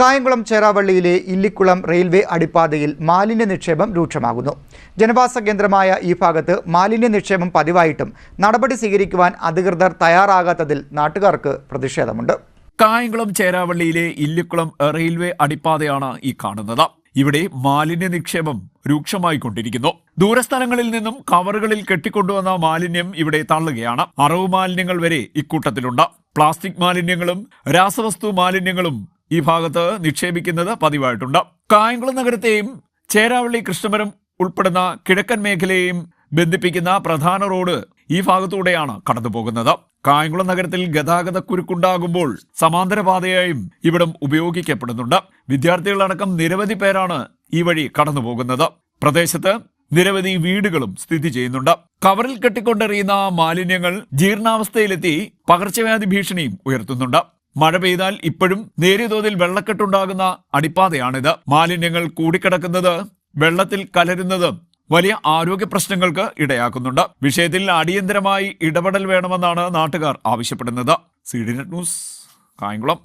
Kayamkulam ചേറാവള്ളിയിലെ Illikkulam railway അടിപ്പാതയിൽ മാലിന്യ നിക്ഷേപം രൂക്ഷമാകുന്നു. ജനവാസ കേന്ദ്രമായ ഈ ഭാഗത്ത് മാലിന്യ നിക്ഷേപം പതിവായിട്ടും നടപടി സ്വീകരിക്കുവാൻ അധികൃതർ തയ്യാറാകാത്തതിൽ നാട്ടുകാർക്ക് പ്രതിഷേധമുണ്ട്. കായംകുളം ചേറാവള്ളിയിലെ ഇല്ലിക്കുളം റെയിൽവേ അടിപ്പാതയാണ് ഈ കാണുന്നത്. ഇവിടെ മാലിന്യ നിക്ഷേപം രൂക്ഷമായിക്കൊണ്ടിരിക്കുന്നു. ദൂരസ്ഥലങ്ങളിൽ നിന്നും കവറുകളിൽ കെട്ടിക്കൊണ്ടുവന്ന മാലിന്യം ഇവിടെ തള്ളുകയാണ്. അറവ് മാലിന്യങ്ങൾ വരെ ഇക്കൂട്ടത്തിലുണ്ട്. പ്ലാസ്റ്റിക് മാലിന്യങ്ങളും രാസവസ്തു മാലിന്യങ്ങളും ഈ ഭാഗത്ത് നിക്ഷേപിക്കുന്നത് പതിവായിട്ടുണ്ട്. കായംകുളം നഗരത്തെയും ചേറാവള്ളി കൃഷ്ണമരം ഉൾപ്പെടുന്ന കിഴക്കൻ മേഖലയെയും ബന്ധിപ്പിക്കുന്ന പ്രധാന റോഡ് ഈ ഭാഗത്തൂടെയാണ് കടന്നുപോകുന്നത്. കായംകുളം നഗരത്തിൽ ഗതാഗത കുരുക്കുണ്ടാകുമ്പോൾ സമാന്തര പാതയായും ഇവിടം ഉപയോഗിക്കപ്പെടുന്നുണ്ട്. വിദ്യാർത്ഥികളടക്കം നിരവധി പേരാണ് ഈ വഴി കടന്നുപോകുന്നത്. പ്രദേശത്ത് നിരവധി വീടുകളും സ്ഥിതി ചെയ്യുന്നുണ്ട്. കവറിൽ കെട്ടിക്കൊണ്ടെറിയുന്ന മാലിന്യങ്ങൾ ജീർണാവസ്ഥയിലെത്തി പകർച്ചവ്യാധി ഭീഷണിയും ഉയർത്തുന്നുണ്ട്. മഴ പെയ്താൽ ഇപ്പോഴും നേരിയ തോതിൽ വെള്ളക്കെട്ടുണ്ടാകുന്ന അടിപ്പാതയാണിത്. മാലിന്യങ്ങൾ കൂടിക്കിടക്കുന്നത്, വെള്ളത്തിൽ കലരുന്നത് വലിയ ആരോഗ്യ പ്രശ്നങ്ങൾക്ക് ഇടയാക്കുന്നുണ്ട്. വിഷയത്തിൽ അടിയന്തരമായി ഇടപെടൽ വേണമെന്നാണ് നാട്ടുകാർ ആവശ്യപ്പെടുന്നത്. CDNet news, Kayamkulam.